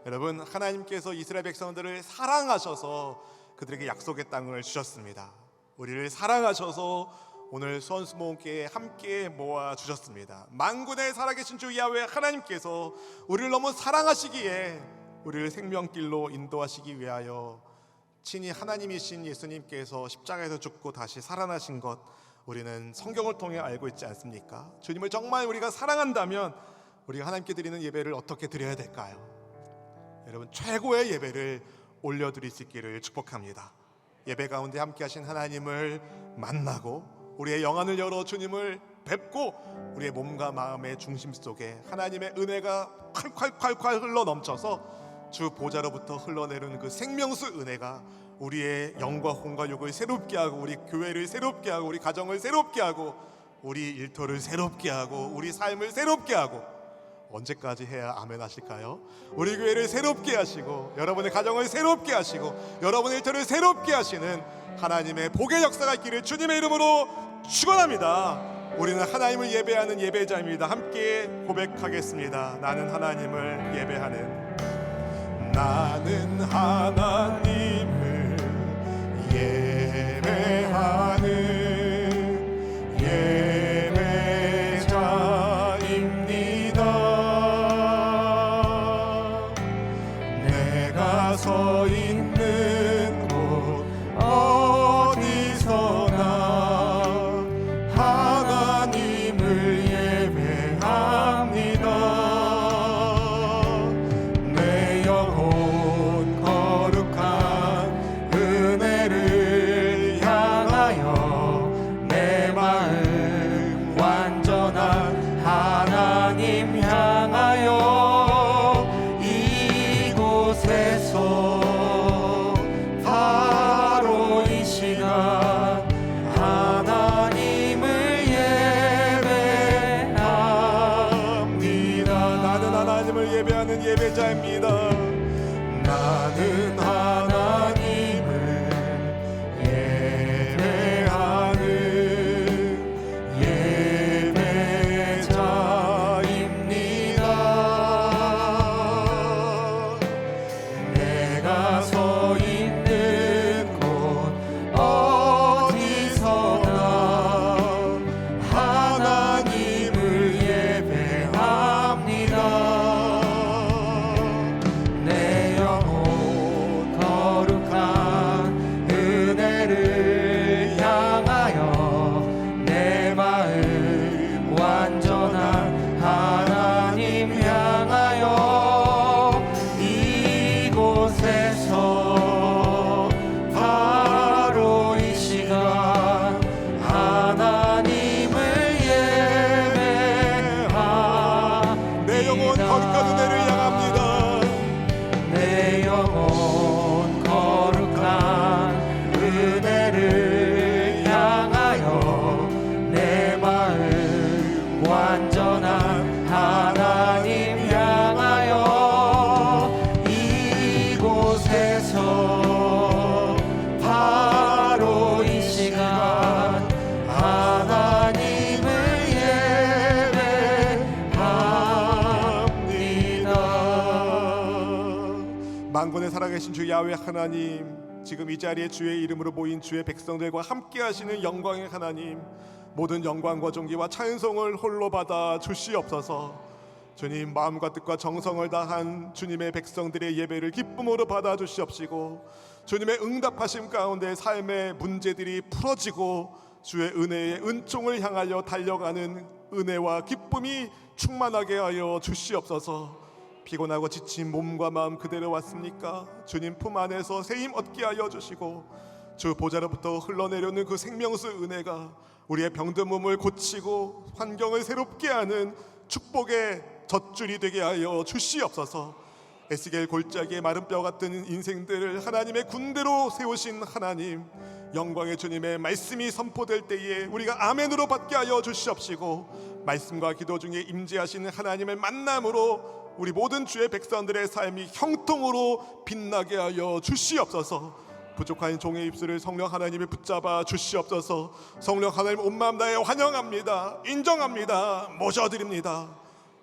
여러분, 하나님께서 이스라엘 백성들을 사랑하셔서 그들에게 약속의 땅을 주셨습니다. 우리를 사랑하셔서 오늘 수원수목교회에 함께 모아 주셨습니다. 만군의 살아계신 주 야훼 하나님께서 우리를 너무 사랑하시기에 우리를 생명길로 인도하시기 위하여 친히 하나님이신 예수님께서 십자가에서 죽고 다시 살아나신 것, 우리는 성경을 통해 알고 있지 않습니까? 주님을 정말 우리가 사랑한다면 우리가 하나님께 드리는 예배를 어떻게 드려야 될까요? 여러분, 최고의 예배를 올려드릴 수 있기를 축복합니다. 예배 가운데 함께 하신 하나님을 만나고 우리의 영안을 열어 주님을 뵙고 우리의 몸과 마음의 중심 속에 하나님의 은혜가 콸콸콸콸 흘러 넘쳐서 주 보좌로부터 흘러내리는 그 생명수 은혜가 우리의 영과 혼과 육을 새롭게 하고 우리 교회를 새롭게 하고 우리 가정을 새롭게 하고 우리 일터를 새롭게 하고 우리 삶을 새롭게 하고, 언제까지 해야 아멘 하실까요? 우리 교회를 새롭게 하시고 여러분의 가정을 새롭게 하시고 여러분의 일터를 새롭게 하시는 하나님의 복의 역사가 있기를 주님의 이름으로 축원합니다. 우리는 하나님을 예배하는 예배자입니다. 함께 고백하겠습니다. 나는 하나님을 예배하는, 나는 하나님을 예배하는 서 있는 곳 어디서나 하나님을 예배합니다. 내 영혼 거룩한 은혜를 향하여 내 마음 완전한 하나님 향하여 바로 이 시간 하나님을 예배합니다. 나는 하나님을 예배하는 예배자입니다. 나는 하나님을 예배하는 예배자입니다. 내가 서 있는 곳 어디서나 하나님을 예배합니다. 내 영혼 거룩한 은혜를 향하여 내 마음 완전한 하나님 향하여 이곳에서 바로 이 시간 하나님을 예배합니다. 내 영혼 거룩한 은혜를 향합니다. 내 영혼 거룩한 은혜를 향하여 내 마음 완전한 하나님 향하여 이곳에서 바로 이 시간 하나님을 예배합니다. 만군의 살아계신 주 야훼 하나님, 지금 이 자리에 주의 이름으로 모인 주의 백성들과 함께 하시는 영광의 하나님, 모든 영광과 존귀와 찬송을 홀로 받아 주시옵소서. 주님, 마음과 뜻과 정성을 다한 주님의 백성들의 예배를 기쁨으로 받아 주시옵시고 주님의 응답하심 가운데 삶의 문제들이 풀어지고 주의 은혜의 은총을 향하여 달려가는 은혜와 기쁨이 충만하게 하여 주시옵소서. 피곤하고 지친 몸과 마음 그대로 왔습니까? 주님 품 안에서 새 힘 얻게 하여 주시고 주 보좌로부터 흘러내려오는 그 생명수 은혜가 우리의 병든 몸을 고치고 환경을 새롭게 하는 축복의 젖줄이 되게 하여 주시옵소서. 에스겔 골짜기의 마른 뼈 같은 인생들을 하나님의 군대로 세우신 하나님, 영광의 주님의 말씀이 선포될 때에 우리가 아멘으로 받게 하여 주시옵시고 말씀과 기도 중에 임재하시는 하나님의 만남으로 우리 모든 주의 백성들의 삶이 형통으로 빛나게 하여 주시옵소서. 부족한 종의 입술을 성령 하나님이 붙잡아 주시옵소서. 성령 하나님 온 마음 다해 환영합니다. 인정합니다. 모셔드립니다.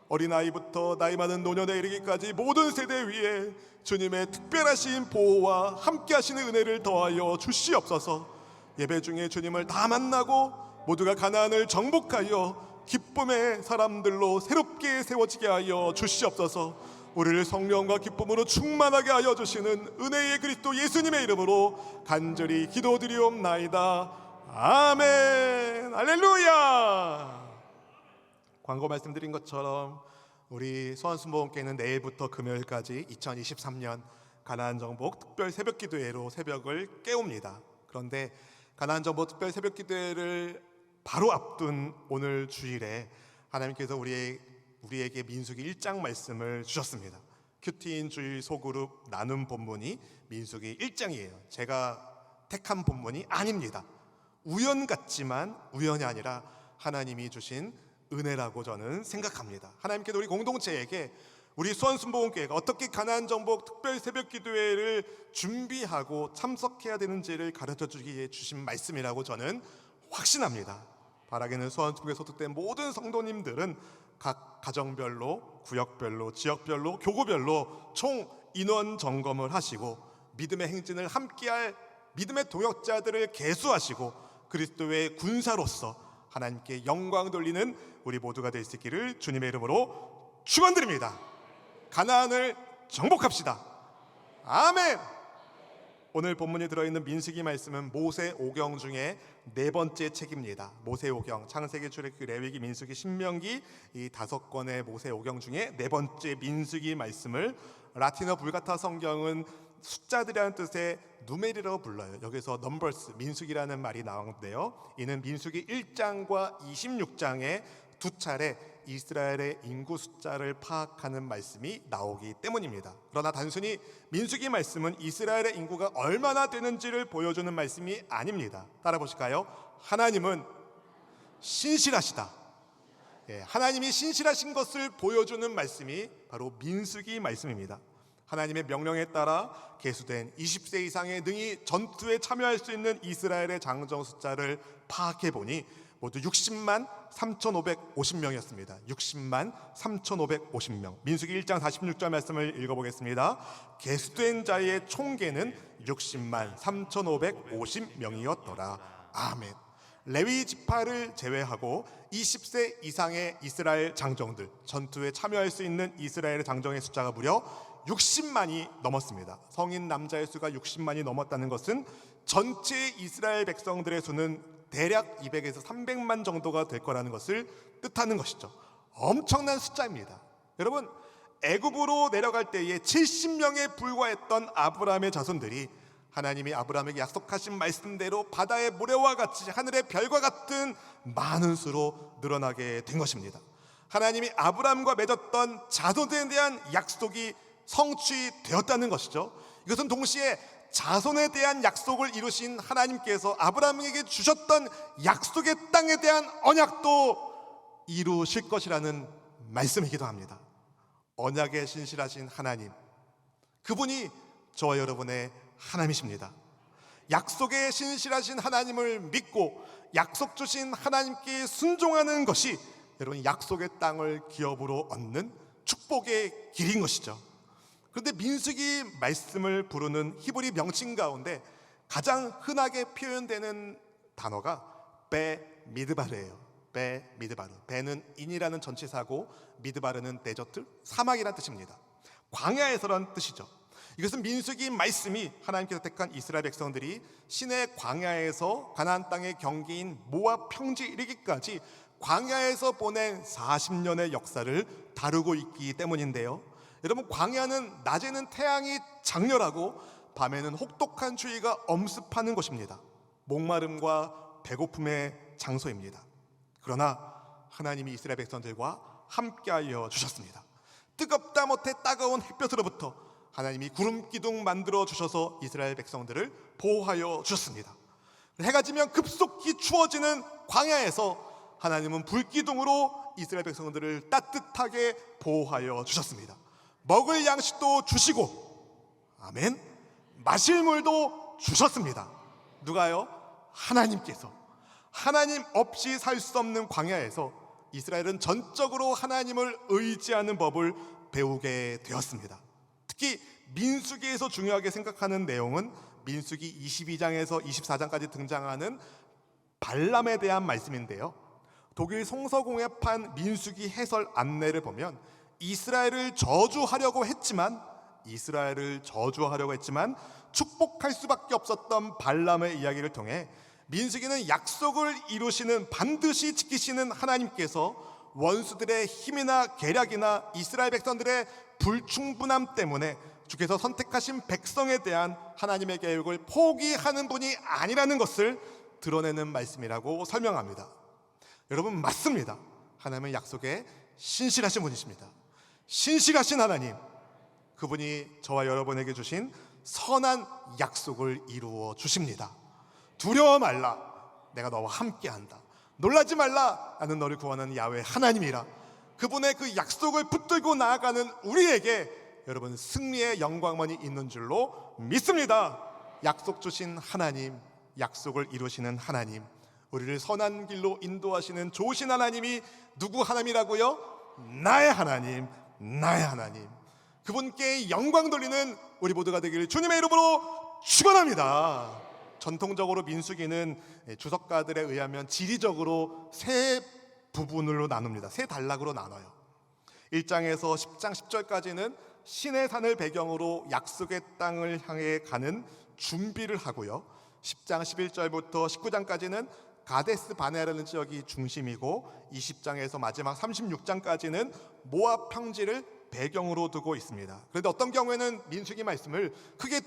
어린아이부터 나이 많은 노년에 이르기까지 모든 세대 위에 주님의 특별하신 보호와 함께 하시는 은혜를 더하여 주시옵소서. 예배 중에 주님을 다 만나고 모두가 가나안을 정복하여 기쁨의 사람들로 새롭게 세워지게 하여 주시옵소서. 우리를 성령과 기쁨으로 충만하게 하여 주시는 은혜의 그리스도 예수님의 이름으로 간절히 기도드리옵나이다. 아멘. 할렐루야. 광고 말씀드린 것처럼 우리 소환순복음교회는 내일부터 금요일까지 2023년 가나안 정복 특별 새벽 기도회로 새벽을 깨웁니다. 그런데 가나안 정복 특별 새벽 기도회를 바로 앞둔 오늘 주일에 하나님께서 우리에게 민수기 1장 말씀을 주셨습니다. 큐티인 주일 소그룹 나눔 본문이 민수기 1장이에요. 제가 택한 본문이 아닙니다. 우연 같지만 우연이 아니라 하나님이 주신 은혜라고 저는 생각합니다. 하나님께서 우리 공동체에게 우리 수원순복음교회가 어떻게 가나안 정복 특별 새벽 기도회를 준비하고 참석해야 되는지를 가르쳐 주기에 주신 말씀이라고 저는 확신합니다. 바라기는 수원순복음교회 소속된 모든 성도님들은 각 가정별로, 구역별로, 지역별로, 교구별로 총 인원 점검을 하시고 믿음의 행진을 함께할 믿음의 동역자들을 계수하시고 그리스도의 군사로서 하나님께 영광 돌리는 우리 모두가 될 수 있기를 주님의 이름으로 축원드립니다. 가나안을 정복합시다. 아멘. 오늘 본문에 들어있는 민수기 말씀은 모세오경 중에 네 번째 책입니다. 모세오경, 창세기, 출애굽기, 레위기, 민수기, 신명기 이 5권의 모세오경 중에 네 번째 민수기 말씀을 라틴어 불가타 성경은 숫자들이라는 뜻의 누메리라고 불러요. 여기서 넘버스, 민수기라는 말이 나오는데요. 이는 민수기 1장과 26장에 두 차례 이스라엘의 인구 숫자를 파악하는 말씀이 나오기 때문입니다. 그러나 단순히 민수기 말씀은 이스라엘의 인구가 얼마나 되는지를 보여주는 말씀이 아닙니다. 따라 보실까요? 하나님은 신실하시다. 하나님이 신실하신 것을 보여주는 말씀이 바로 민수기 말씀입니다. 하나님의 명령에 따라 계수된 20세 이상의 능히 전투에 참여할 수 있는 이스라엘의 장정 숫자를 파악해 보니 모두 60만 3,550명이었습니다. 60만 3,550명. 민수기 1장 46절 말씀을 읽어보겠습니다. 계수된 자의 총계는 60만 3,550명이었더라. 아멘. 레위 지파를 제외하고 20세 이상의 이스라엘 장정들, 전투에 참여할 수 있는 이스라엘의 장정의 숫자가 무려 60만이 넘었습니다. 성인 남자의 수가 60만이 넘었다는 것은 전체 이스라엘 백성들의 수는 대략 200에서 300만 정도가 될 거라는 것을 뜻하는 것이죠. 엄청난 숫자입니다. 여러분, 애굽으로 내려갈 때에 70명에 불과했던 아브라함의 자손들이 하나님이 아브라함에게 약속하신 말씀대로 바다의 모래와 같이 하늘의 별과 같은 많은 수로 늘어나게 된 것입니다. 하나님이 아브라함과 맺었던 자손에 대한 약속이 성취되었다는 것이죠. 이것은 동시에 자손에 대한 약속을 이루신 하나님께서 아브라함에게 주셨던 약속의 땅에 대한 언약도 이루실 것이라는 말씀이기도 합니다. 언약에 신실하신 하나님, 그분이 저와 여러분의 하나님이십니다. 약속에 신실하신 하나님을 믿고 약속 주신 하나님께 순종하는 것이 여러분 약속의 땅을 기업으로 얻는 축복의 길인 것이죠. 그런데 민수기 말씀을 부르는 히브리 명칭 가운데 가장 흔하게 표현되는 단어가 베미드바르예요. 베미드바르. 베는 인이라는 전치사고 미드바르는 데저트, 사막이라는 뜻입니다. 광야에서라는 뜻이죠. 이것은 민수기 말씀이 하나님께서 택한 이스라엘 백성들이 시내 광야에서 가나안 땅의 경계인 모압 평지에 이르기까지 광야에서 보낸 40년의 역사를 다루고 있기 때문인데요. 여러분, 광야는 낮에는 태양이 장렬하고 밤에는 혹독한 추위가 엄습하는 곳입니다. 목마름과 배고픔의 장소입니다. 그러나 하나님이 이스라엘 백성들과 함께하여 주셨습니다. 뜨겁다 못해 따가운 햇볕으로부터 하나님이 구름 기둥 만들어 주셔서 이스라엘 백성들을 보호하여 주셨습니다. 해가 지면 급속히 추워지는 광야에서 하나님은 불기둥으로 이스라엘 백성들을 따뜻하게 보호하여 주셨습니다. 먹을 양식도 주시고, 아멘, 마실 물도 주셨습니다. 누가요? 하나님께서. 하나님 없이 살 수 없는 광야에서 이스라엘은 전적으로 하나님을 의지하는 법을 배우게 되었습니다. 특히 민수기에서 중요하게 생각하는 내용은 민수기 22장에서 24장까지 등장하는 발람에 대한 말씀인데요, 독일 송서공회판 민수기 해설 안내를 보면 이스라엘을 저주하려고 했지만 축복할 수밖에 없었던 발람의 이야기를 통해 민수기는 약속을 이루시는, 반드시 지키시는 하나님께서 원수들의 힘이나 계략이나 이스라엘 백성들의 불충분함 때문에 주께서 선택하신 백성에 대한 하나님의 계획을 포기하는 분이 아니라는 것을 드러내는 말씀이라고 설명합니다. 여러분, 맞습니다. 하나님은 약속에 신실하신 분이십니다. 신실하신 하나님, 그분이 저와 여러분에게 주신 선한 약속을 이루어 주십니다. 두려워 말라, 내가 너와 함께한다. 놀라지 말라, 나는 너를 구하는 야훼 하나님이라. 그분의 그 약속을 붙들고 나아가는 우리에게 여러분, 승리의 영광만이 있는 줄로 믿습니다. 약속 주신 하나님, 약속을 이루시는 하나님, 우리를 선한 길로 인도하시는 좋으신 하나님이 누구 하나님이라고요? 나의 하나님, 나의 하나님. 그분께 영광 돌리는 우리 모두가 되기를 주님의 이름으로 축원합니다. 전통적으로 민수기는 주석가들에 의하면 지리적으로 세 부분으로 나눕니다. 세 단락으로 나눠요. 1장에서 10장 10절까지는 시내산을 배경으로 약속의 땅을 향해 가는 준비를 하고요, 10장 11절부터 19장까지는 가데스 바네아라는 지역이 중심이고 20장에서 마지막 36장까지는 모압 평지를 배경으로 두고 있습니다. 그런데 어떤 경우에는 민수기 말씀을 크게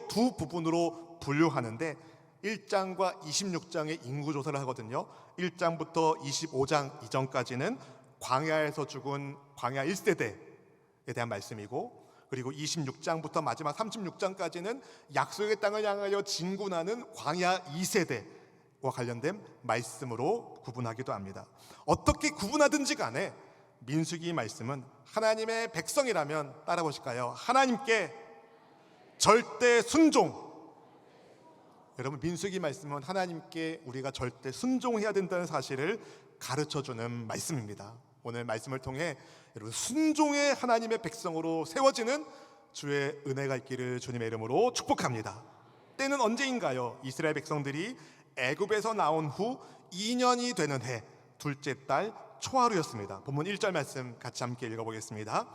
두 부분으로 분류하는데 1장과 26장의 인구조사를 하거든요. 1장부터 25장 이전까지는 광야에서 죽은 광야 1세대에 대한 말씀이고, 그리고 26장부터 마지막 36장까지는 약속의 땅을 향하여 진군하는 광야 2세대와 관련된 말씀으로 구분하기도 합니다. 어떻게 구분하든지 간에 민수기 말씀은 하나님의 백성이라면, 따라 보실까요? 하나님께 절대 순종. 여러분, 민수기 말씀은 하나님께 우리가 절대 순종해야 된다는 사실을 가르쳐주는 말씀입니다. 오늘 말씀을 통해 여러분, 순종의 하나님의 백성으로 세워지는 주의 은혜가 있기를 주님의 이름으로 축복합니다. 때는 언제인가요? 이스라엘 백성들이 애굽에서 나온 후 2년이 되는 해 둘째 달 초하루였습니다. 본문 1절 말씀 같이 함께 읽어보겠습니다.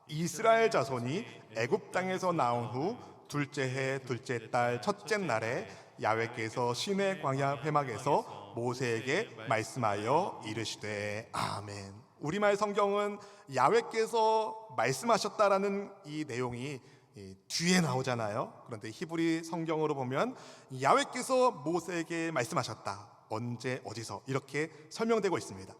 이스라엘 자손이 애굽 땅에서 나온 후 둘째 해 둘째 달 첫째 날에 야훼께서 시내 광야 회막에서 모세에게 말씀하여 이르시되. 아멘. 우리말 성경은 야훼께서 말씀하셨다라는 이 내용이 뒤에 나오잖아요. 그런데 히브리 성경으로 보면 야훼께서 모세에게 말씀하셨다. 언제 어디서 이렇게 설명되고 있습니다.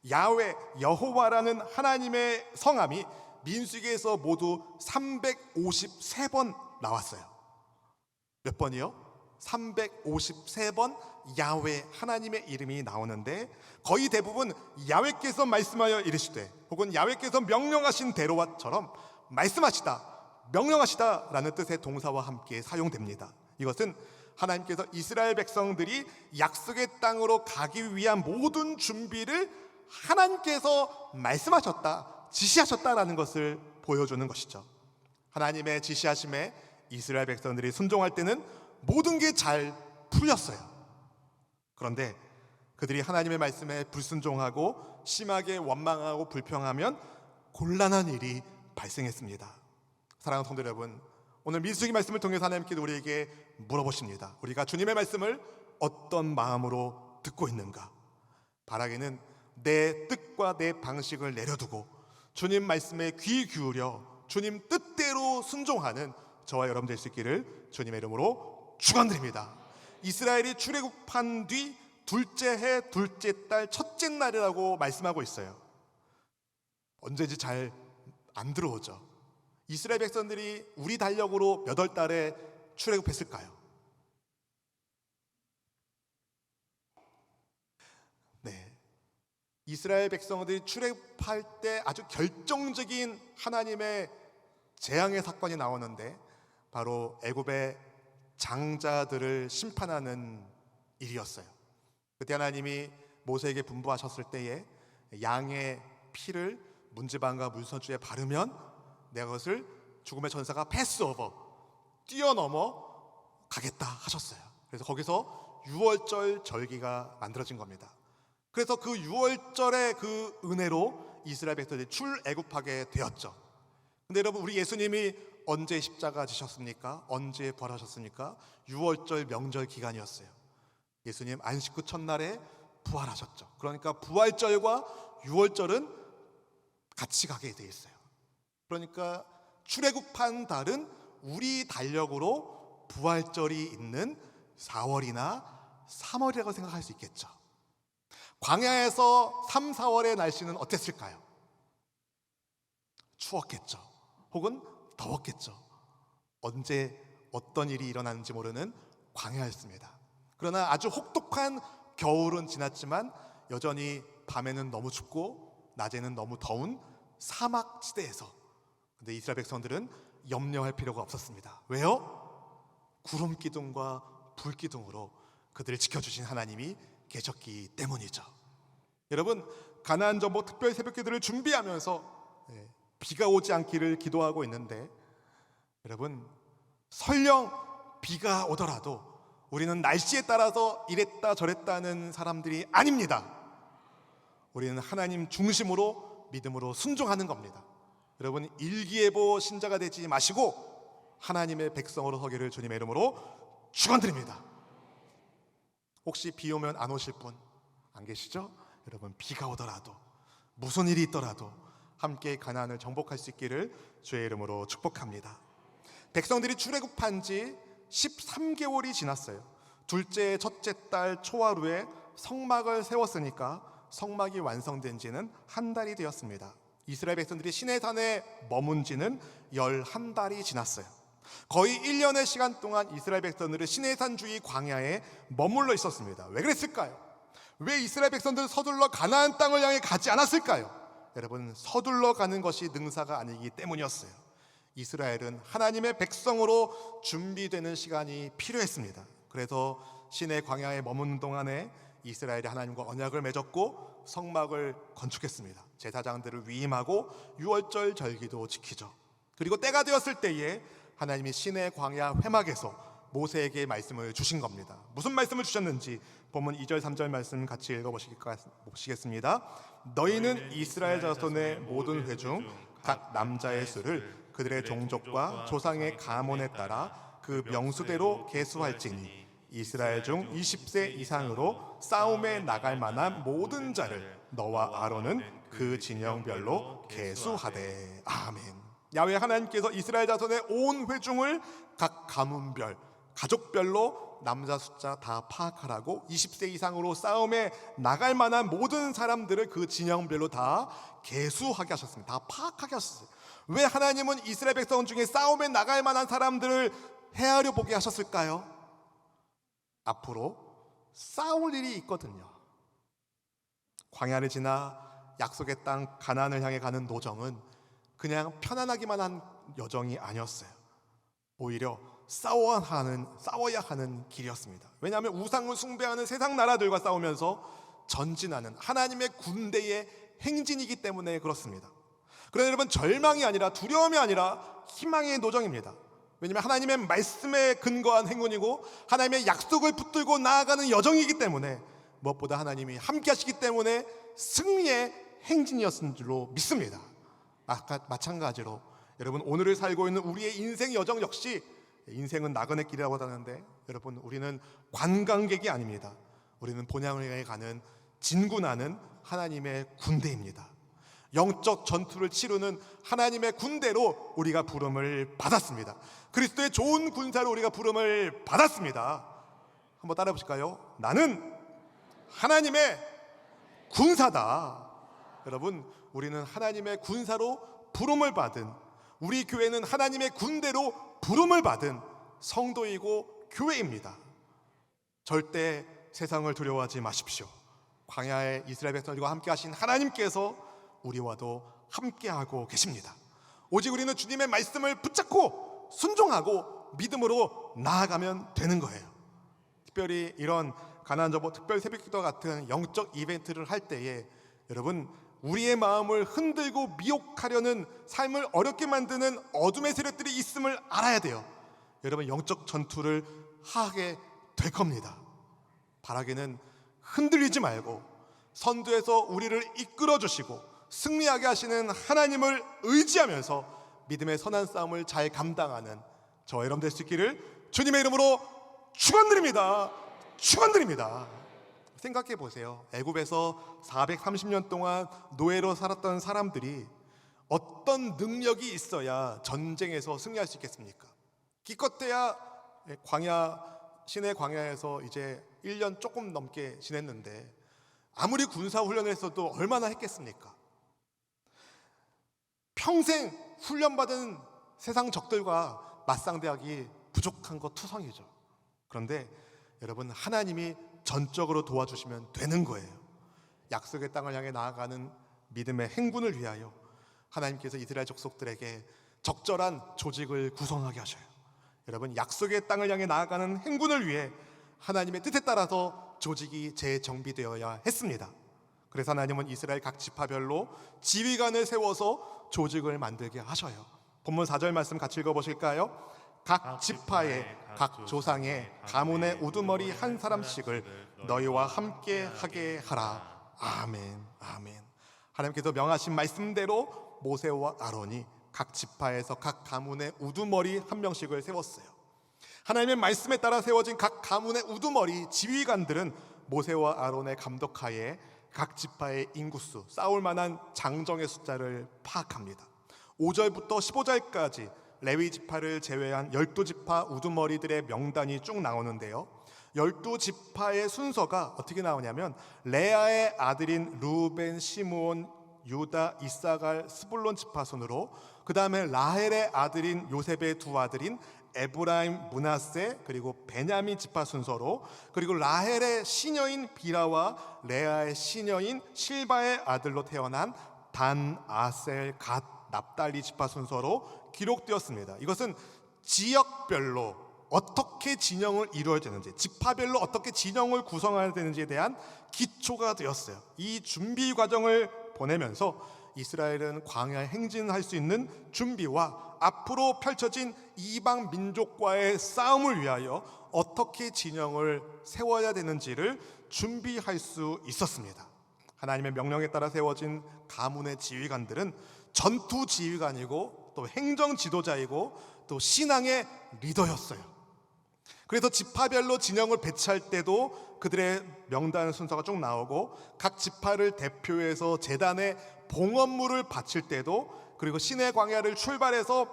야훼, 여호와라는 하나님의 성함이 민수기에서 모두 353번 나왔어요. 몇 번이요? 353번 야훼, 하나님의 이름이 나오는데 거의 대부분 야훼께서 말씀하여 이르시되, 혹은 야훼께서 명령하신 대로와처럼 말씀하시다, 명령하시다 라는 뜻의 동사와 함께 사용됩니다. 이것은 하나님께서 이스라엘 백성들이 약속의 땅으로 가기 위한 모든 준비를 하나님께서 말씀하셨다, 지시하셨다라는 것을 보여주는 것이죠. 하나님의 지시하심에 이스라엘 백성들이 순종할 때는 모든 게 잘 풀렸어요. 그런데 그들이 하나님의 말씀에 불순종하고 심하게 원망하고 불평하면 곤란한 일이 발생했습니다. 사랑하는 성도 여러분, 오늘 민수기 말씀을 통해서 하나님께서 우리에게 물어보십니다. 우리가 주님의 말씀을 어떤 마음으로 듣고 있는가? 바라기는 내 뜻과 내 방식을 내려두고 주님 말씀에 귀 기울여 주님 뜻대로 순종하는 저와 여러분 될 수 있기를 주님의 이름으로 축원드립니다. 이스라엘이 출애굽한 뒤 둘째 해 둘째 달 첫째 날이라고 말씀하고 있어요. 언제인지 잘 안 들어오죠. 이스라엘 백성들이 우리 달력으로 몇 월 달에 출애굽했을까요? 네, 이스라엘 백성들이 출애굽할 때 아주 결정적인 하나님의 재앙의 사건이 나오는데 바로 애굽의 장자들을 심판하는 일이었어요. 그때 하나님이 모세에게 분부하셨을 때에 양의 피를 문지방과 물선주에 바르면 내가 그것을 죽음의 천사가 패스오버 뛰어넘어 가겠다 하셨어요. 그래서 거기서 유월절 절기가 만들어진 겁니다. 그래서 그 유월절의 그 은혜로 이스라엘 백성들이 출애굽하게 되었죠. 근데 여러분, 우리 예수님이 언제 십자가 지셨습니까? 언제 부활하셨습니까? 유월절 명절 기간이었어요. 예수님 안식 후 첫날에 부활하셨죠. 그러니까 부활절과 유월절은 같이 가게 돼 있어요. 그러니까 출애굽한 달은 우리 달력으로 부활절이 있는 4월이나 3월이라고 생각할 수 있겠죠. 광야에서 3, 4월의 날씨는 어땠을까요? 추웠겠죠. 혹은 더웠겠죠. 언제 어떤 일이 일어나는지 모르는 광야였습니다. 그러나 아주 혹독한 겨울은 지났지만 여전히 밤에는 너무 춥고 낮에는 너무 더운 사막지대에서, 근데 이스라엘 백성들은 염려할 필요가 없었습니다. 왜요? 구름 기둥과 불 기둥으로 그들을 지켜주신 하나님이 계셨기 때문이죠. 여러분, 가나안 정복 특별 새벽 기도를 준비하면서 비가 오지 않기를 기도하고 있는데, 여러분, 설령 비가 오더라도 우리는 날씨에 따라서 이랬다 저랬다는 사람들이 아닙니다. 우리는 하나님 중심으로 믿음으로 순종하는 겁니다. 여러분, 일기예보 신자가 되지 마시고 하나님의 백성으로 서기를 주님의 이름으로 축원드립니다. 혹시 비 오면 안 오실 분 안 계시죠? 여러분, 비가 오더라도 무슨 일이 있더라도 함께 가나안을 정복할 수 있기를 주의 이름으로 축복합니다. 백성들이 출애굽한 지 13개월이 지났어요. 둘째 첫째 달 초하루에 성막을 세웠으니까 성막이 완성된 지는 한 달이 되었습니다. 이스라엘 백성들이 시내산에 머문 지는 11달이 지났어요. 거의 1년의 시간 동안 이스라엘 백성들은 시내산 주위 광야에 머물러 있었습니다. 왜 그랬을까요? 왜 이스라엘 백성들은 서둘러 가나안 땅을 향해 가지 않았을까요? 여러분, 서둘러 가는 것이 능사가 아니기 때문이었어요. 이스라엘은 하나님의 백성으로 준비되는 시간이 필요했습니다. 그래서 시내 광야에 머무는 동안에 이스라엘이 하나님과 언약을 맺었고 성막을 건축했습니다. 제사장들을 위임하고 유월절 절기도 지키죠. 그리고 때가 되었을 때에 하나님이 시내 광야 회막에서 모세에게 말씀을 주신 겁니다. 무슨 말씀을 주셨는지 본문 2절 3절 말씀 같이 읽어보시겠습니다. 너희는 이스라엘 자손의 모든 회 중 각 남자의 수를 그들의 종족과 조상의 가문에 따라 그 명수대로 계수할지니 이스라엘 중 20세 이상으로 싸움에 나갈 만한 모든 자를 너와 아론은 그 진영별로 계수하되. 아멘. 야훼 하나님께서 이스라엘 자손의 온 회중을 각 가문별, 가족별로 남자 숫자 다 파악하라고 20세 이상으로 싸움에 나갈 만한 모든 사람들을 그 진영별로 다 계수하게 하셨습니다. 다 파악하게 하셨어요. 왜 하나님은 이스라엘 백성 중에 싸움에 나갈 만한 사람들을 헤아려 보게 하셨을까요? 앞으로 싸울 일이 있거든요. 광야를 지나 약속의 땅 가나안을 향해 가는 노정은 그냥 편안하기만 한 여정이 아니었어요. 오히려 싸워야 하는 길이었습니다. 왜냐하면 우상을 숭배하는 세상 나라들과 싸우면서 전진하는 하나님의 군대의 행진이기 때문에 그렇습니다. 그러나 여러분, 절망이 아니라 두려움이 아니라 희망의 노정입니다. 왜냐하면 하나님의 말씀에 근거한 행운이고 하나님의 약속을 붙들고 나아가는 여정이기 때문에, 무엇보다 하나님이 함께 하시기 때문에 승리의 행진이었은 줄로 믿습니다. 마찬가지로 여러분, 오늘을 살고 있는 우리의 인생 여정 역시, 인생은 나그네 길이라고 하는데 여러분, 우리는 관광객이 아닙니다. 우리는 본향을 향해 가는 진군하는 하나님의 군대입니다. 영적 전투를 치르는 하나님의 군대로 우리가 부름을 받았습니다. 그리스도의 좋은 군사로 우리가 부름을 받았습니다. 한번 따라해 보실까요? 나는 하나님의 군사다. 여러분, 우리는 하나님의 군사로 부름을 받은, 우리 교회는 하나님의 군대로 부름을 받은 성도이고 교회입니다. 절대 세상을 두려워하지 마십시오. 광야의 이스라엘 백성들과 함께 하신 하나님께서 우리와도 함께하고 계십니다. 오직 우리는 주님의 말씀을 붙잡고 순종하고 믿음으로 나아가면 되는 거예요. 특별히 이런 가나안 정복 특별 새벽기도 같은 영적 이벤트를 할 때에 여러분, 우리의 마음을 흔들고 미혹하려는, 삶을 어렵게 만드는 어둠의 세력들이 있음을 알아야 돼요. 여러분, 영적 전투를 하게 될 겁니다. 바라기는 흔들리지 말고 선두에서 우리를 이끌어 주시고 승리하게 하시는 하나님을 의지하면서 믿음의 선한 싸움을 잘 감당하는 저와 여러분 될 수 있기를 주님의 이름으로 축원드립니다. 축원드립니다. 생각해 보세요. 애굽에서 430년 동안 노예로 살았던 사람들이 어떤 능력이 있어야 전쟁에서 승리할 수 있겠습니까? 기껏해야 시내 광야에서 이제 1년 조금 넘게 지냈는데 아무리 군사 훈련을 했어도 얼마나 했겠습니까? 평생 훈련받은 세상 적들과 맞상대하기 부족한 것 투성이죠. 그런데 여러분, 하나님이 전적으로 도와주시면 되는 거예요. 약속의 땅을 향해 나아가는 믿음의 행군을 위하여 하나님께서 이스라엘 족속들에게 적절한 조직을 구성하게 하셔요. 여러분, 약속의 땅을 향해 나아가는 행군을 위해 하나님의 뜻에 따라서 조직이 재정비되어야 했습니다. 그래서 하나님은 이스라엘 각 지파별로 지휘관을 세워서 조직을 만들게 하셔요. 본문 4절 말씀 같이 읽어보실까요? 각 지파의 각 조상의 가문의 우두머리 한 사람씩을 너희와 함께 하게 하라. 아멘, 아멘. 하나님께서 명하신 말씀대로 모세와 아론이 각 지파에서 각 가문의 우두머리 한 명씩을 세웠어요. 하나님의 말씀에 따라 세워진 각 가문의 우두머리 지휘관들은 모세와 아론의 감독하에 각 지파의 인구수, 싸울 만한 장정의 숫자를 파악합니다. 5절부터 15절까지 레위 지파를 제외한 12지파 우두머리들의 명단이 쭉 나오는데요, 12지파의 순서가 어떻게 나오냐면 레아의 아들인 루벤, 시므온, 유다, 이사갈, 스불론 지파 순으로, 그 다음에 라헬의 아들인 요셉의 두 아들인 에브라임, 므낫세, 그리고 베냐민 지파 순서로, 그리고 라헬의 시녀인 비라와 레아의 시녀인 실바의 아들로 태어난 단, 아셀, 갓, 납달리 지파 순서로 기록되었습니다. 이것은 지역별로 어떻게 진영을 이루어야 되는지, 지파별로 어떻게 진영을 구성해야 되는지에 대한 기초가 되었어요. 이 준비 과정을 보내면서 이스라엘은 광야에 행진할 수 있는 준비와 앞으로 펼쳐진 이방 민족과의 싸움을 위하여 어떻게 진영을 세워야 되는지를 준비할 수 있었습니다. 하나님의 명령에 따라 세워진 가문의 지휘관들은 전투 지휘관이고 또 행정 지도자이고 또 신앙의 리더였어요. 그래서 지파별로 진영을 배치할 때도 그들의 명단 순서가 쭉 나오고, 각 지파를 대표해서 제단에 봉헌물을 바칠 때도, 그리고 시내 광야를 출발해서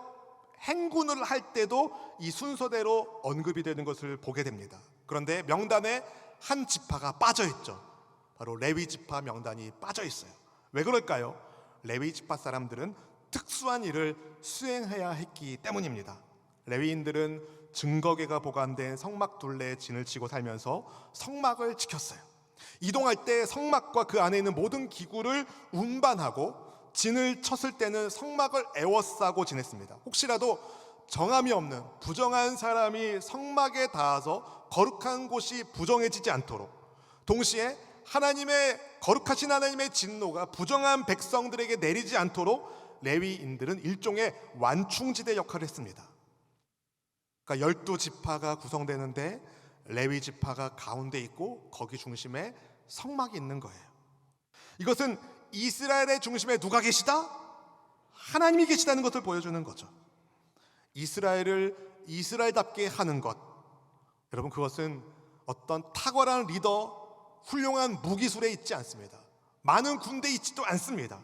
행군을 할 때도 이 순서대로 언급이 되는 것을 보게 됩니다. 그런데 명단에 한 지파가 빠져 있죠. 바로 레위 지파 명단이 빠져 있어요. 왜 그럴까요? 레위 지파 사람들은 특수한 일을 수행해야 했기 때문입니다. 레위인들은 증거궤가 보관된 성막 둘레에 진을 치고 살면서 성막을 지켰어요. 이동할 때 성막과 그 안에 있는 모든 기구를 운반하고, 진을 쳤을 때는 성막을 에워싸고 지냈습니다. 혹시라도 정함이 없는 부정한 사람이 성막에 닿아서 거룩한 곳이 부정해지지 않도록, 동시에 거룩하신 하나님의 진노가 부정한 백성들에게 내리지 않도록 레위인들은 일종의 완충지대 역할을 했습니다. 그러니까 12지파가 구성되는데 레위 지파가 가운데 있고 거기 중심에 성막이 있는 거예요. 이것은 이스라엘의 중심에 누가 계시다? 하나님이 계시다는 것을 보여주는 거죠. 이스라엘을 이스라엘답게 하는 것, 여러분, 그것은 어떤 탁월한 리더, 훌륭한 무기술에 있지 않습니다. 많은 군대에 있지도 않습니다.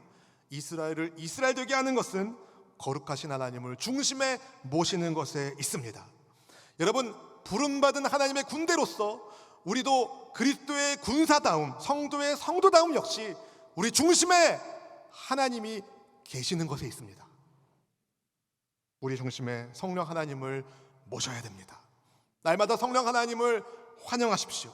이스라엘을 이스라엘되게 하는 것은 거룩하신 하나님을 중심에 모시는 것에 있습니다. 여러분, 부름받은 하나님의 군대로서 우리도 그리스도의 군사다움, 성도의 성도다움 역시 우리 중심에 하나님이 계시는 것에 있습니다. 우리 중심에 성령 하나님을 모셔야 됩니다. 날마다 성령 하나님을 환영하십시오.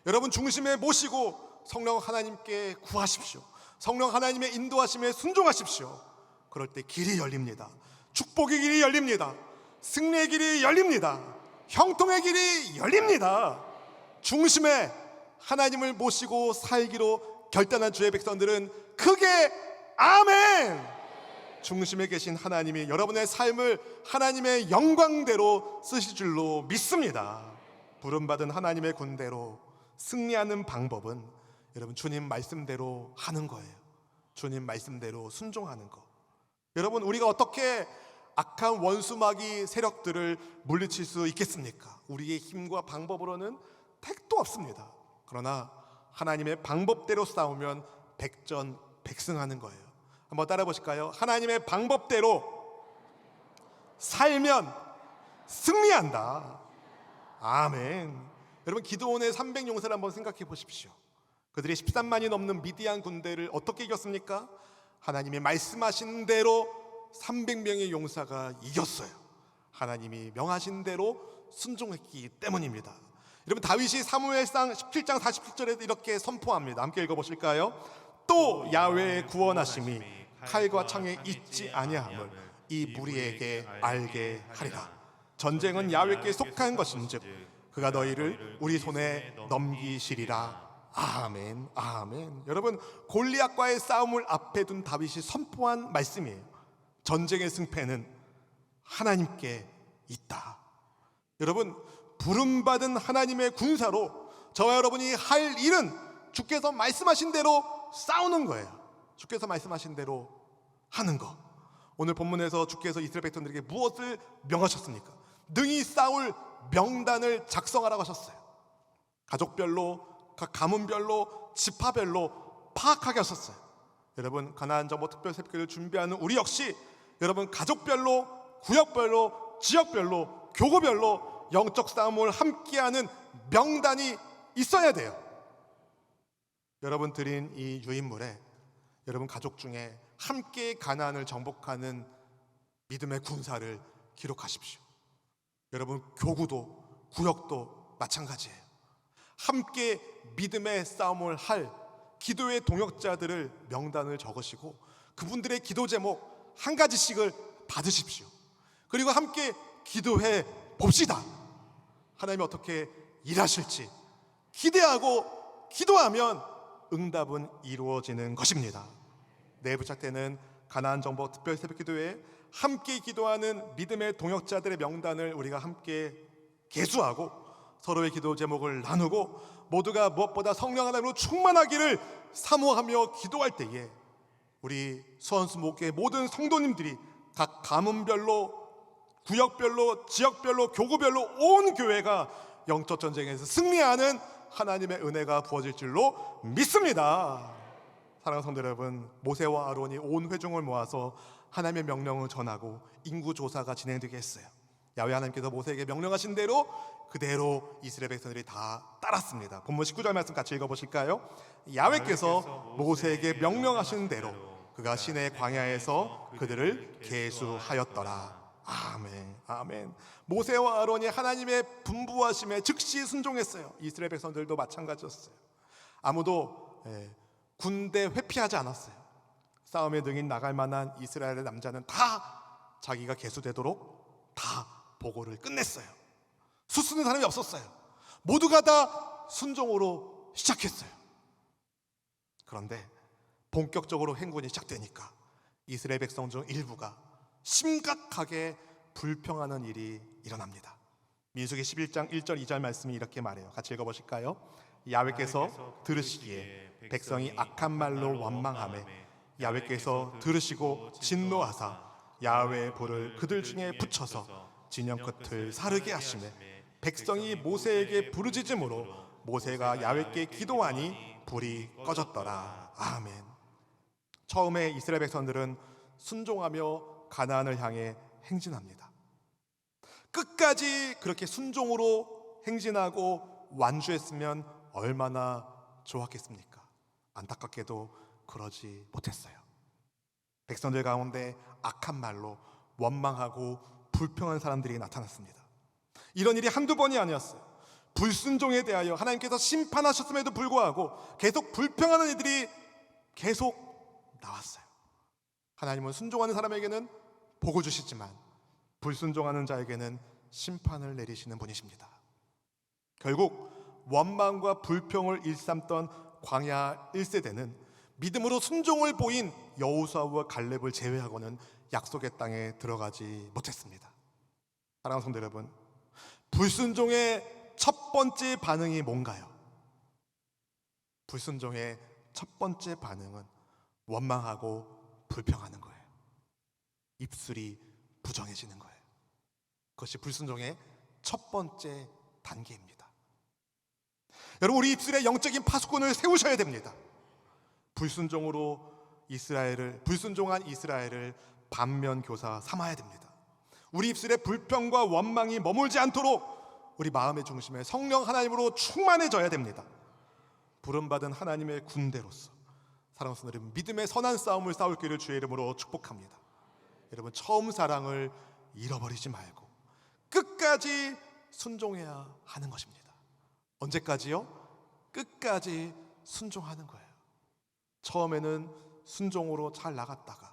여러분 중심에 모시고 성령 하나님께 구하십시오. 성령 하나님의 인도하심에 순종하십시오. 그럴 때 길이 열립니다. 축복의 길이 열립니다. 승리의 길이 열립니다. 형통의 길이 열립니다. 중심에 하나님을 모시고 살기로 결단한 주의 백성들은 크게 아멘! 중심에 계신 하나님이 여러분의 삶을 하나님의 영광대로 쓰실 줄로 믿습니다. 부름받은 하나님의 군대로 승리하는 방법은 여러분 주님 말씀대로 하는 거예요. 주님 말씀대로 순종하는 거. 여러분, 우리가 어떻게 악한 원수마귀 세력들을 물리칠 수 있겠습니까? 우리의 힘과 방법으로는 택도 없습니다. 그러나 하나님의 방법대로 싸우면 백전백승하는 거예요. 한번 따라 보실까요? 하나님의 방법대로 살면 승리한다. 아멘. 여러분, 기드온의 300용사를 한번 생각해 보십시오. 그들이 13만이 넘는 미디안 군대를 어떻게 이겼습니까? 하나님이 말씀하신 대로 300명의 용사가 이겼어요. 하나님이 명하신 대로 순종했기 때문입니다. 여러분, 다윗이 사무엘상 17장 47절에 이렇게 선포합니다. 함께 읽어보실까요? 또 야훼의 구원하심이 칼과 창에 있지 아니함을 이 무리에게 알게 하리라. 전쟁은 야훼께 속한 것인즉 그가 너희를 우리 손에 넘기시리라. 아멘, 아멘. 여러분, 골리앗과의 싸움을 앞에 둔 다윗이 선포한 말씀이에요. 전쟁의 승패는 하나님께 있다. 여러분, 부름받은 하나님의 군사로 저와 여러분이 할 일은 주께서 말씀하신 대로 싸우는 거예요. 주께서 말씀하신 대로 하는 거. 오늘 본문에서 주께서 이스라엘 백성들에게 무엇을 명하셨습니까? 능히 싸울 명단을 작성하라고 하셨어요. 가족별로, 각 가문별로, 지파별로 파악하게 하셨어요. 여러분, 가나안 정복 특별 새벽기를 준비하는 우리 역시 여러분 가족별로, 구역별로, 지역별로, 교구별로 영적 싸움을 함께하는 명단이 있어야 돼요. 여러분 드린 이 유인물에 여러분 가족 중에 함께 가나안을 정복하는 믿음의 군사를 기록하십시오. 여러분 교구도 구역도 마찬가지예요. 함께 믿음의 싸움을 할 기도의 동역자들을 명단을 적으시고 그분들의 기도 제목 한 가지씩을 받으십시오. 그리고 함께 기도해 봅시다. 하나님이 어떻게 일하실지 기대하고 기도하면 응답은 이루어지는 것입니다. 내일 부착되는 가나안 정복 특별 새벽기도회에 함께 기도하는 믿음의 동역자들의 명단을 우리가 함께 계수하고 서로의 기도 제목을 나누고 모두가 무엇보다 성령 하나님으로 충만하기를 사모하며 기도할 때에 우리 수원수목교회 모든 성도님들이 각 가문별로, 구역별로, 지역별로, 교구별로 온 교회가 영적 전쟁에서 승리하는 하나님의 은혜가 부어질 줄로 믿습니다. 사랑하는 성도 여러분, 모세와 아론이 온 회중을 모아서 하나님의 명령을 전하고 인구조사가 진행되게 했어요. 야훼 하나님께서 모세에게 명령하신 대로 그대로 이스라엘 백성들이 다 따랐습니다. 본문 19절 말씀 같이 읽어보실까요? 야훼께서 모세에게 명령하신 대로 그가 시내 광야에서 그들을 계수하였더라. 아멘, 아멘. 모세와 아론이 하나님의 분부하심에 즉시 순종했어요. 이스라엘 백성들도 마찬가지였어요. 아무도 군대 회피하지 않았어요. 싸움에 능히 나갈 만한 이스라엘의 남자는 다 자기가 계수되도록 다 보고를 끝냈어요. 수쓰는 사람이 없었어요. 모두가 다 순종으로 시작했어요. 그런데 본격적으로 행군이 시작되니까 이스라엘 백성 중 일부가 심각하게 불평하는 일이 일어납니다. 민수기 11장 1절 2절 말씀이 이렇게 말해요. 같이 읽어보실까요? 야훼께서 들으시기에 백성이 악한 말로 원망하매 야훼께서 들으시고 진노하사 야훼의 불을 그들 중에 붙여서 진영 끝을 사르게 하시매 백성이 모세에게 부르짖음으로 모세가 야훼께 기도하니 불이 꺼졌더라. 아멘. 처음에 이스라엘 백성들은 순종하며 가나안을 향해 행진합니다. 끝까지 그렇게 순종으로 행진하고 완주했으면 얼마나 좋았겠습니까? 안타깝게도 그러지 못했어요. 백성들 가운데 악한 말로 원망하고 불평한 사람들이 나타났습니다. 이런 일이 한두 번이 아니었어요. 불순종에 대하여 하나님께서 심판하셨음에도 불구하고 계속 불평하는 이들이 계속 나왔어요. 하나님은 순종하는 사람에게는 복을 주시지만 불순종하는 자에게는 심판을 내리시는 분이십니다. 결국 원망과 불평을 일삼던 광야 1세대는 믿음으로 순종을 보인 여호수아와 갈렙을 제외하고는 약속의 땅에 들어가지 못했습니다. 사랑하는 성도 여러분, 불순종의 첫 번째 반응이 뭔가요? 불순종의 첫 번째 반응은 원망하고 불평하는 거예요. 입술이 부정해지는 거예요. 그것이 불순종의 첫 번째 단계입니다. 여러분, 우리 입술에 영적인 파수꾼을 세우셔야 됩니다. 불순종한 이스라엘을 반면교사 삼아야 됩니다. 우리 입술에 불평과 원망이 머물지 않도록 우리 마음의 중심에 성령 하나님으로 충만해져야 됩니다. 부름받은 하나님의 군대로서 사랑하는 성도 여러분, 믿음의 선한 싸움을 싸울 길을 주의 이름으로 축복합니다. 여러분, 처음 사랑을 잃어버리지 말고 끝까지 순종해야 하는 것입니다. 언제까지요? 끝까지 순종하는 거예요. 처음에는 순종으로 잘 나갔다가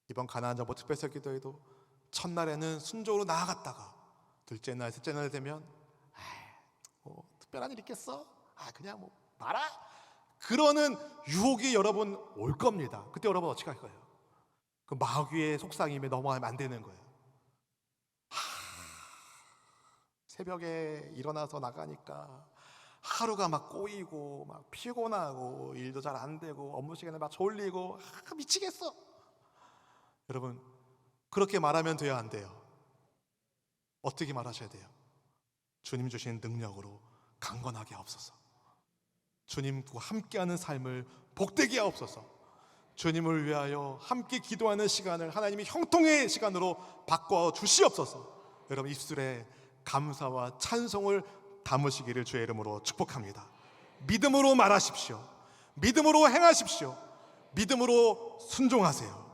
이번 가나안 정보 특별설 기도에도 첫날에는 순종으로 나아갔다가 둘째 날, 셋째 날 되면 뭐 특별한 일 있겠어? 그냥 뭐 말아? 그러는 유혹이 여러분 올 겁니다. 그때 여러분 어떻게 할 거예요? 그 마귀의 속삭임에 넘어가면 안 되는 거예요. 새벽에 일어나서 나가니까 하루가 막 꼬이고 막 피곤하고 일도 잘 안 되고 업무 시간에 막 졸리고 미치겠어. 여러분, 그렇게 말하면 돼요, 안 돼요? 어떻게 말하셔야 돼요? 주님 주신 능력으로 강건하게 하옵소서. 주님과 함께하는 삶을 복되게 하옵소서. 주님을 위하여 함께 기도하는 시간을 하나님이 형통의 시간으로 바꿔 주시옵소서. 여러분, 입술에 감사와 찬송을 담으시기를 주의 이름으로 축복합니다. 믿음으로 말하십시오. 믿음으로 행하십시오. 믿음으로 순종하세요.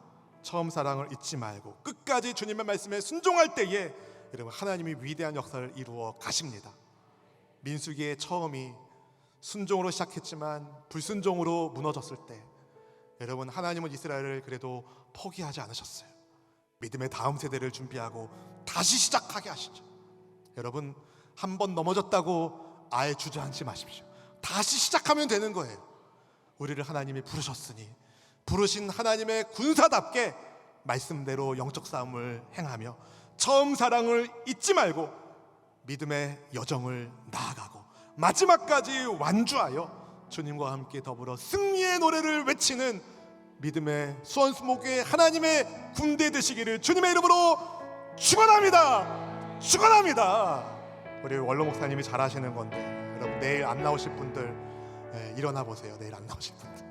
처음 사랑을 잊지 말고 끝까지 주님의 말씀에 순종할 때에 여러분, 하나님이 위대한 역사를 이루어 가십니다. 민수기의 처음이 순종으로 시작했지만 불순종으로 무너졌을 때 여러분, 하나님은 이스라엘을 그래도 포기하지 않으셨어요. 믿음의 다음 세대를 준비하고 다시 시작하게 하시죠. 여러분, 한 번 넘어졌다고 아예 주저앉지 마십시오. 다시 시작하면 되는 거예요. 우리를 하나님이 부르셨으니 부르신 하나님의 군사답게 말씀대로 영적 싸움을 행하며 처음 사랑을 잊지 말고 믿음의 여정을 나아가고 마지막까지 완주하여 주님과 함께 더불어 승리의 노래를 외치는 믿음의 수원수목교회 하나님의 군대 되시기를 주님의 이름으로 축원합니다. 축원합니다. 우리 원로 목사님이 잘하시는 건데 여러분, 내일 안 나오실 분들 일어나 보세요. 내일 안 나오실 분들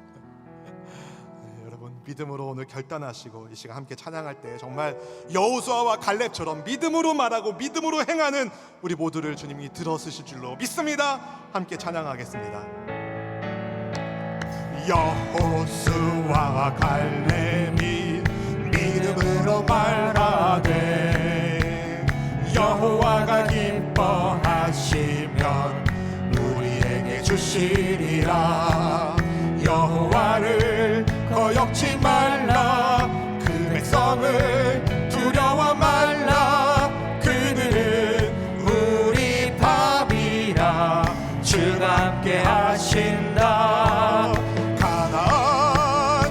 여러분, 믿음으로 오늘 결단하시고 이 시간 함께 찬양할 때 정말 여호수아와 갈렙처럼 믿음으로 말하고 믿음으로 행하는 우리 모두를 주님이 들어쓰실 줄로 믿습니다. 함께 찬양하겠습니다. 여호수아와 갈렙이 믿음으로 말하되 여호와가 기뻐하시면 우리에게 주시리라. 여호와를 거역지 말라. 그 백성을 두려워 말라. 그들은 우리 밥이라. 주가 함께 하신다. 가나안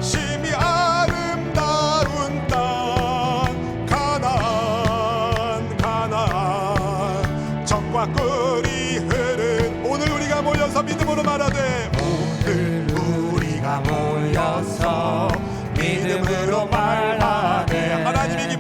심히 아름다운 땅. 가나안 적과 꿀이 흐른. 오늘 우리가 모여서 믿음으로 말하되 모여서 믿음으로 말하되 하나님이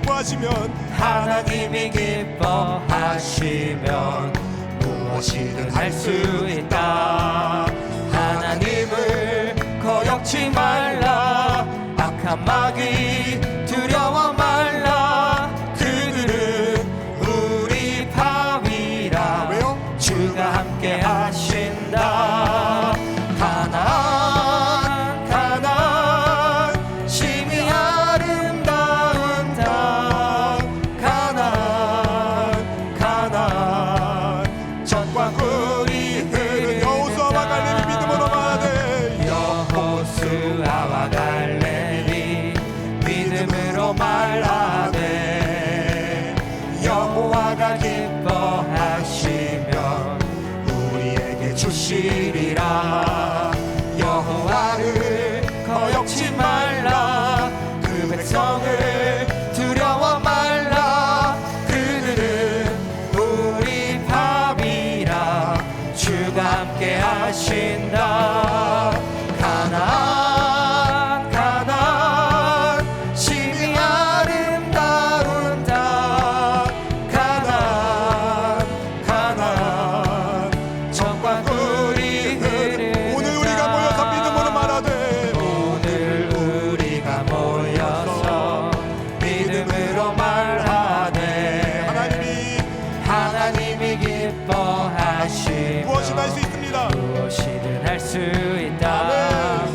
기뻐하시면 무엇이든 할 수 있다. 하나님을 거역지 말라. 악한 마귀 두려워 말라. 그들은 우리 밥이라. 왜요? 주가 함께 하신다. 가나안 심히 아름다운 땅. 가나안 적과 꿀이 흐르는. 여호수아와 갈렙이 믿음으로 말하되 여호수아와 갈렙이 하시리라. 여호와를 거역지 말라. 그 백성을 두려워 말라. 그들은 우리 밥이라. 주가 함께 하신다. 가나안 가나안 심히 아름다운 땅. 가나안 가나안 정과 꿀이 흐르는 오늘 우리가 모여서 믿음으로 말하되 오늘 우리가 모여서 믿음으로 말하되 하나님이 기뻐하시며 무엇이나 할 수 있습니다. 무엇이든 할 수 있다.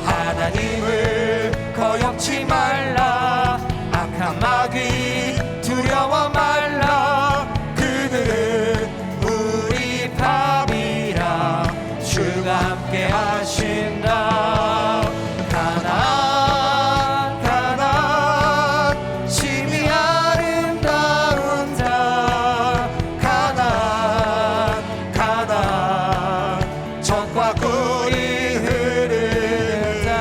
하나님을 거역지 말라. 악한 마귀 두려워 말라. 그들은 우리 밥이라. 주가 함께 하신다. 가나안 가나안 심히 아름다운 땅. 가나안 가나안 젖과 꿀이 흐르는 땅.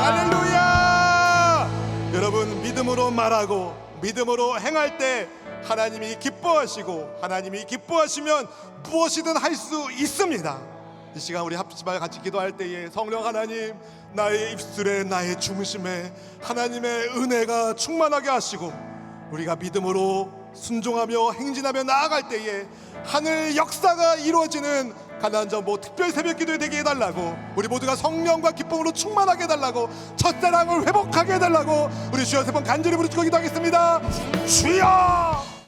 할렐루야! 여러분 믿음으로 말하고 믿음으로 행할 때 하나님이 기뻐하시고 하나님이 기뻐하시면 무엇이든 할 수 있습니다. 이 시간 우리 합심하여 같이 기도할 때에 성령 하나님, 나의 입술에 나의 중심에 하나님의 은혜가 충만하게 하시고 우리가 믿음으로 순종하며 행진하며 나아갈 때에 하늘 역사가 이루어지는 가나안 전보 특별 새벽 기도에 되게 해달라고, 우리 모두가 성령과 기쁨으로 충만하게 해달라고, 첫사랑을 회복하게 해달라고 우리 주여 세 번 간절히 부르짖고 기도하겠습니다. 주여!